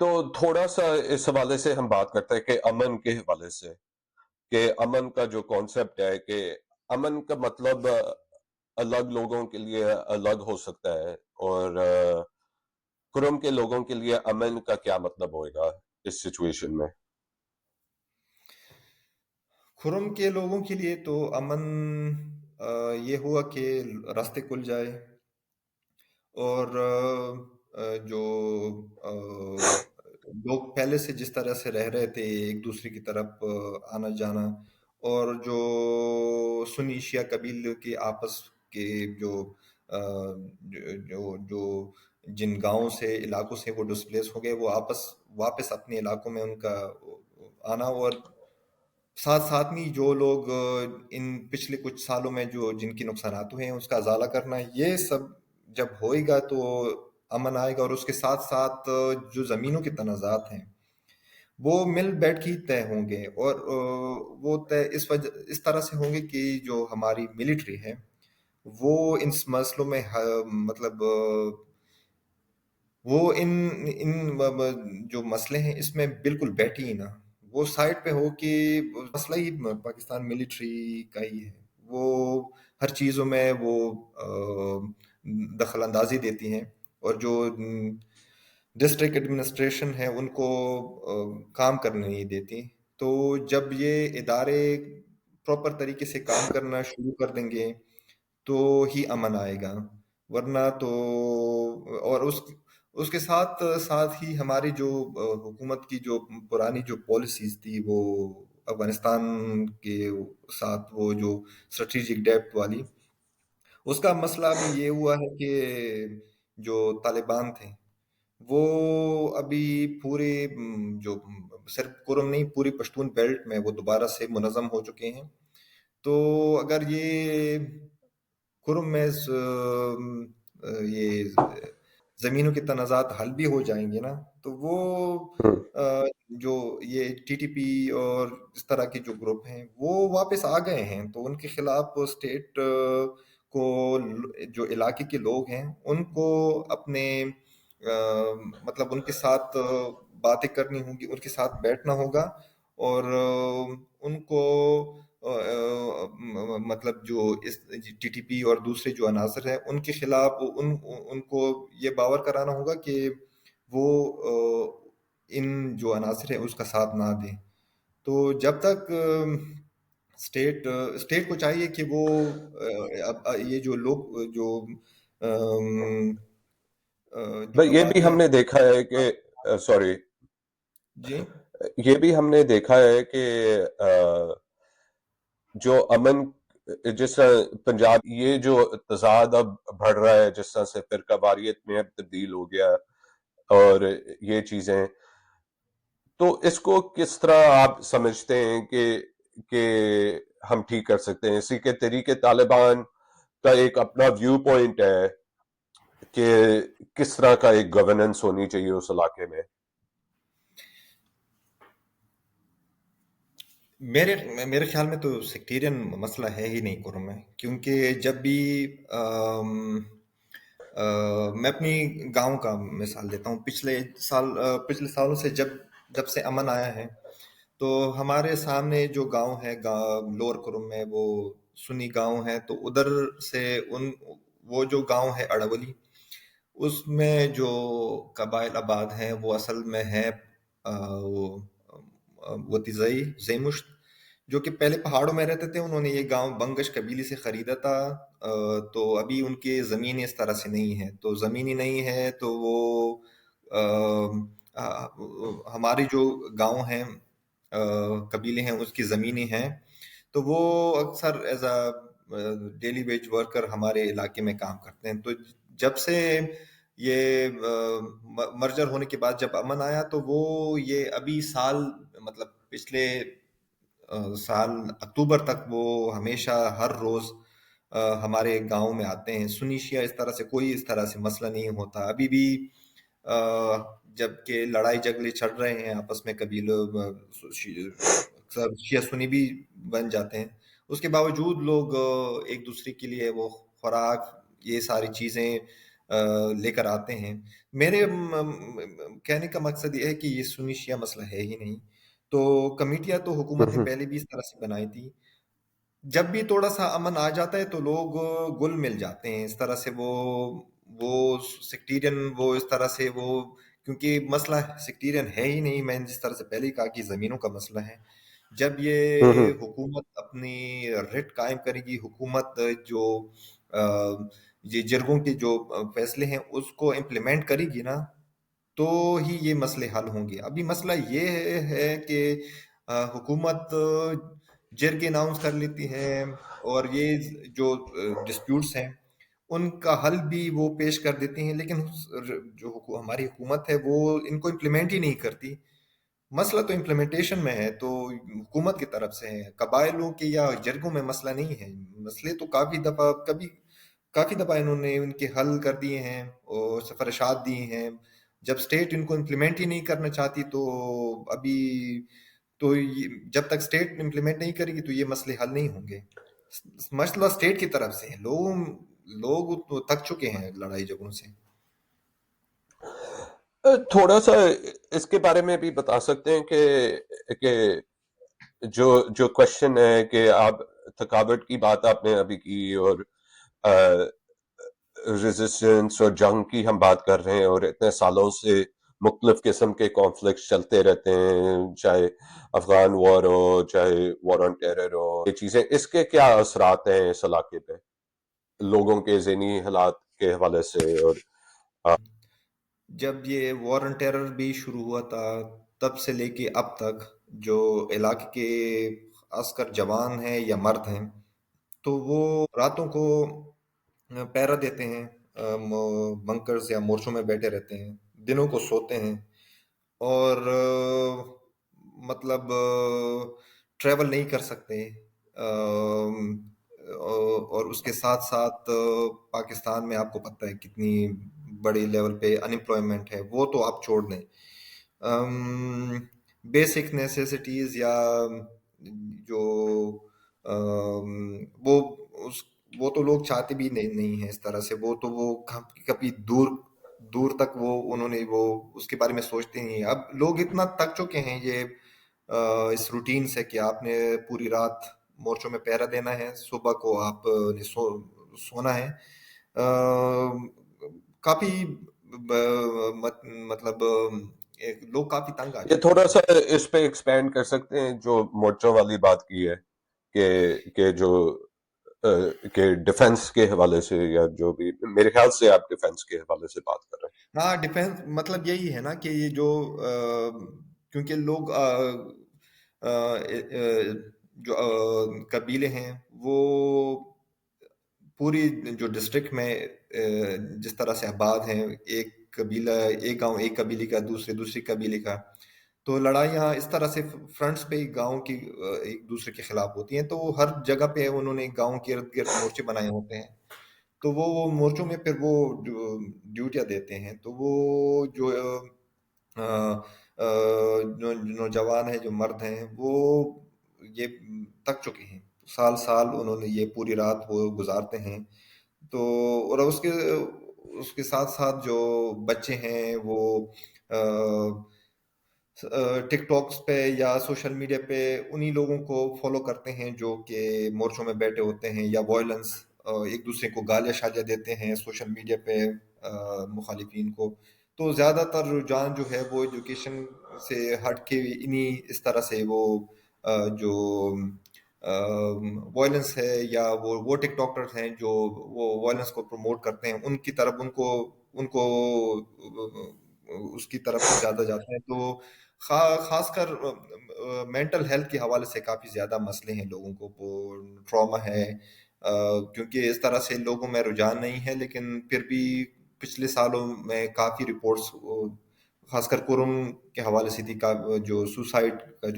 تو تھوڑا سا اس حوالے سے ہم بات کرتے ہیں کہ امن کے حوالے سے، کہ امن کا جو کانسیپٹ ہے کہ امن کا مطلب الگ لوگوں کے لیے الگ ہو سکتا ہے، اور کرم کے لوگوں کے لیے امن کا کیا مطلب ہوئے گا اس سچویشن میں؟ خرم کے لوگوں کے لیے تو امن یہ ہوا کہ راستے کھل جائے، اور جو لوگ پہلے سے جس طرح سے رہ رہے تھے ایک دوسرے کی طرف آنا جانا، اور جو سنی شیعہ قبیلے کے آپس کے جو آ، جو جن گاؤں سے علاقوں سے وہ ڈسپلیس ہو گئے، وہ واپس اپنے علاقوں میں ان کا آنا، اور ساتھ ساتھ میں جو لوگ ان پچھلے کچھ سالوں میں جو جن کے نقصانات ہوئے ہیں اس کا ازالہ کرنا، یہ سب جب ہوئے گا تو امن آئے گا۔ اور اس کے ساتھ ساتھ جو زمینوں کے تنازعات ہیں وہ مل بیٹھ کے ہی طے ہوں گے، اور وہ طے اس طرح سے ہوں گے کہ جو ہماری ملٹری ہے وہ ان مسئلوں میں مطلب وہ ان جو مسئلے ہیں اس میں بالکل بیٹھی ہی نہ، وہ سائڈ پہ ہو کہ مسئلہ ہی پاکستان ملٹری کا ہی ہے، وہ ہر چیزوں میں وہ دخل اندازی دیتی ہیں، اور جو ڈسٹرکٹ ایڈمنسٹریشن ہے ان کو کام کرنے نہیں دیتی۔ تو جب یہ ادارے پراپر طریقے سے کام کرنا شروع کر دیں گے تو ہی امن آئے گا، ورنہ تو اور اس کے ساتھ ساتھ ہی ہماری جو حکومت کی جو پرانی جو پالیسیز تھی وہ افغانستان کے ساتھ وہ جو اسٹریٹجک ڈیپتھ والی، اس کا مسئلہ ابھی یہ ہوا ہے کہ جو طالبان تھے وہ ابھی پورے جو صرف کرم نہیں پوری پشتون بیلٹ میں وہ دوبارہ سے منظم ہو چکے ہیں۔ تو اگر یہ کرم میں یہ زمینوں کے تنازعات حل بھی ہو جائیں گے نا، تو وہ ہم۔ جو یہ ٹی ٹی پی اور اس طرح کے جو گروپ ہیں وہ واپس آ گئے ہیں، تو ان کے خلاف اسٹیٹ کو جو علاقے کے لوگ ہیں ان کو اپنے مطلب ان کے ساتھ باتیں کرنی ہوں گی، ان کے ساتھ بیٹھنا ہوگا، اور ان کو مطلب جو اس ٹی ٹی پی اور دوسرے جو عناصر ہیں ان کے خلاف ان کو یہ باور کرانا ہوگا کہ وہ ان جو عناصر ہیں اس کا ساتھ نہ دیں۔ تو جب تک اسٹیٹ کو چاہیے کہ وہ یہ جو لوگ جو جو یہ بھی ہم آبادیاں نے دیکھا ہے کہ سوری جی یہ بھی ہم نے دیکھا ہے کہ جو امن، جس طرح پنجاب یہ جو تضاد اب بڑھ رہا ہے، جس طرح سے فرقہ واریت میں اب تبدیل ہو گیا اور یہ چیزیں، تو اس کو کس طرح آپ سمجھتے ہیں کہ ہم ٹھیک کر سکتے ہیں؟ اسی کے طریقے طالبان کا ایک اپنا ویو پوائنٹ ہے کہ کس طرح کا ایک گورننس ہونی چاہیے اس علاقے میں۔ میرے خیال میں تو سیکٹیرین مسئلہ ہے ہی نہیں کرم میں، کیونکہ جب بھی میں اپنی گاؤں کا مثال دیتا ہوں، پچھلے سالوں سے جب سے امن آیا ہے تو ہمارے سامنے جو گاؤں ہے لور کرم میں وہ سنی گاؤں ہے، تو ادھر سے وہ جو گاؤں ہے اڑولی، اس میں جو قبائل آباد ہیں وہ اصل میں ہے وہ زئی مشت، جو کہ پہلے پہاڑوں میں رہتے تھے، انہوں نے یہ گاؤں بنگش قبیلے سے خریدا تھا۔ تو ابھی ان کے زمینیں اس طرح سے نہیں ہیں، تو زمینی نہیں ہے تو وہ ہماری جو گاؤں ہیں قبیلے ہیں اس کی زمینیں ہیں، تو وہ اکثر as a daily veg worker ہمارے علاقے میں کام کرتے ہیں۔ تو جب سے یہ مرجر ہونے کے بعد جب امن آیا تو وہ یہ ابھی مطلب پچھلے سال اکتوبر تک وہ ہمیشہ ہر روز ہمارے گاؤں میں آتے ہیں، سنی شیعہ اس طرح سے کوئی اس طرح سے مسئلہ نہیں ہوتا ابھی بھی۔ جب کہ لڑائی جھگڑے چل رہے ہیں آپس میں، قبیلوں شیعہ سنی بھی بن جاتے ہیں، اس کے باوجود لوگ ایک دوسرے کے لیے وہ خوراک یہ ساری چیزیں لے کر آتے ہیں. میرے کہنے کا مقصد یہ ہے کہ یہ سنی شیعہ مسئلہ ہے ہی نہیں. تو کمیٹیاں تو حکومت نے پہلے بھی اس طرح سے بنائی تھی. جب بھی تھوڑا سا امن آ جاتا ہے تو لوگ گل مل جاتے ہیں اس طرح سے. وہ سیکٹیرین وہ اس طرح سے وہ کیونکہ مسئلہ سیکٹیرین ہے ہی نہیں. میں نے جس طرح سے پہلے ہی کہا کہ زمینوں کا مسئلہ ہے. جب یہ حکومت اپنی رٹ قائم کرے گی، حکومت جو یہ جرگوں کے جو فیصلے ہیں اس کو امپلیمنٹ کرے گی نا، تو ہی یہ مسئلے حل ہوں گے. ابھی مسئلہ یہ ہے کہ حکومت جرگے اناؤنس کر لیتی ہے، اور یہ جو ڈسپیوٹس ہیں ان کا حل بھی وہ پیش کر دیتی ہیں، لیکن جو ہماری حکومت ہے وہ ان کو امپلیمنٹ ہی نہیں کرتی. مسئلہ تو امپلیمنٹیشن میں ہے، تو حکومت کی طرف سے ہے، قبائلوں کے یا جرگوں میں مسئلہ نہیں ہے. مسئلے تو کافی دفعہ انہوں نے ان کے حل کر دیے ہیں اور سفارشات دی ہیں. جب سٹیٹ ان کو امپلیمنٹ ہی نہیں کرنا چاہتی تو ابھی تو جب تک سٹیٹ امپلیمنٹ نہیں کرے گی تو یہ مسئلے حل نہیں ہوں گے. مسئلہ سٹیٹ کی طرف سے ہے. لوگ تو تک چکے ہیں لڑائی جھگڑوں سے. تھوڑا سا اس کے بارے میں بھی بتا سکتے ہیں کہ جو کوشچن ہے کہ آپ تھکاوٹ کی بات آپ نے ابھی کی، اور ریزسٹنس اور جنگ کی ہم بات کر رہے ہیں، اور اتنے سالوں سے مختلف قسم کے کانفلکٹس چلتے رہتے ہیں، چاہے افغان وار ہو، چاہے وار آن ٹیرر ہو. یہ چیزیں اس کے کیا اثرات ہیں اس علاقے پہ لوگوں کے ذہنی حالات کے حوالے سے؟ اور جب یہ وار آن ٹیرر بھی شروع ہوا تھا تب سے لے کے اب تک جو علاقے کے عسکر جوان ہیں یا مرد ہیں تو وہ راتوں کو پہرا دیتے ہیں، بنکرز یا مورچوں میں بیٹھے رہتے ہیں، دنوں کو سوتے ہیں، اور مطلب ٹریول نہیں کر سکتے. اور اس کے ساتھ ساتھ پاکستان میں آپ کو پتہ ہے کتنی بڑی لیول پہ انمپلائمنٹ ہے. وہ تو آپ چھوڑ دیں، بیسک نیسیسٹیز یا جو وہ اس وہ تو لوگ چاہتے بھی نہیں ہیں اس طرح سے. وہ کبھی دور دور تک وہ انہوں نے وہ اس کے بارے میں سوچتے نہیں. اب لوگ اتنا تک چکے ہیں یہ اس روٹین سے کہ آپ نے پوری رات مورچوں میں پہرا دینا ہے، صبح کو آپ نے سونا ہے. کافی مطلب لوگ کافی تنگ آ یہ چکے تھوڑا ہیں. سا اس پہ ایکسپینڈ کر سکتے ہیں جو مورچوں والی بات کی ہے، کہ جو کہ ڈیفنس کے حوالے سے، یا جو بھی میرے خیال سے آپ ڈیفنس کے حوالے سے بات کر رہے ہاں ڈیفینس مطلب یہی ہے نا کہ یہ جو کیونکہ لوگ جو قبیلے ہیں وہ پوری جو ڈسٹرکٹ میں جس طرح سے آباد ہیں، ایک قبیلہ ایک گاؤں ایک قبیلے کا دوسری قبیلے کا، تو لڑائیاں اس طرح سے فرنٹس پہ گاؤں کی ایک دوسرے کے خلاف ہوتی ہیں. تو ہر جگہ پہ انہوں نے گاؤں کے ارد گرد مورچے بنائے ہوتے ہیں. تو وہ مورچوں میں پھر وہ ڈیوٹیاں دیتے ہیں. تو وہ جو نوجوان ہیں، جو مرد ہیں، وہ یہ تک چکے ہیں. سال سال انہوں نے یہ پوری رات وہ گزارتے ہیں. تو اور اس کے ساتھ ساتھ جو بچے ہیں وہ ٹک ٹاکس پہ یا سوشل میڈیا پہ انہی لوگوں کو فالو کرتے ہیں جو کہ مورچوں میں بیٹھے ہوتے ہیں، یا وائلنس ایک دوسرے کو گالیاں شالیاں دیتے ہیں سوشل میڈیا پہ مخالفین کو. تو زیادہ تر رجحان جو ہے وہ ایجوکیشن سے ہٹ کے انہی اس طرح سے وہ جو وائلنس ہے، یا وہ ٹک ٹاکرز ہیں جو وہ وائلنس کو پروموٹ کرتے ہیں، ان کی طرف ان کو اس کی طرف زیادہ جاتے ہیں. تو خاص کر مینٹل ہیلتھ کے حوالے سے کافی زیادہ مسئلے ہیں لوگوں کو. وہ ٹراما ہے، کیونکہ اس طرح سے لوگوں میں رجحان نہیں ہے، لیکن پھر بھی پچھلے سالوں میں کافی رپورٹس خاص کر کرم کے حوالے سے تھی. جو سوسائڈ کا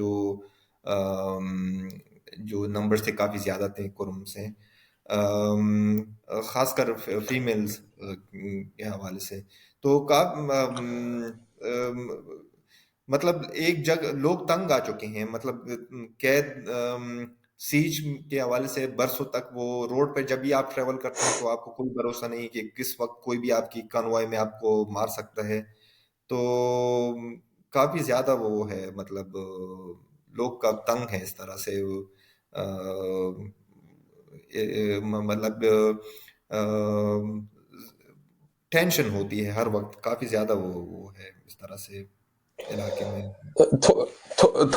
جو نمبرز تھے کافی زیادہ تھے کرم سے، خاص کر فیمیلز کے حوالے سے. تو مطلب ایک جگہ لوگ تنگ آ چکے ہیں. مطلب قید سیج کے حوالے سے برسوں تک وہ روڈ پہ جب بھی آپ ٹریول کرتے ہیں تو آپ کو کوئی بھروسہ نہیں کہ کس وقت کوئی بھی آپ کی کانوائے میں آپ کو مار سکتا ہے. تو کافی زیادہ وہ ہے، مطلب لوگ کا تنگ ہے اس طرح سے. آ، مطلب ٹینشن ہوتی ہے ہر وقت، کافی زیادہ وہ ہے اس طرح سے علاقے میں. تھو-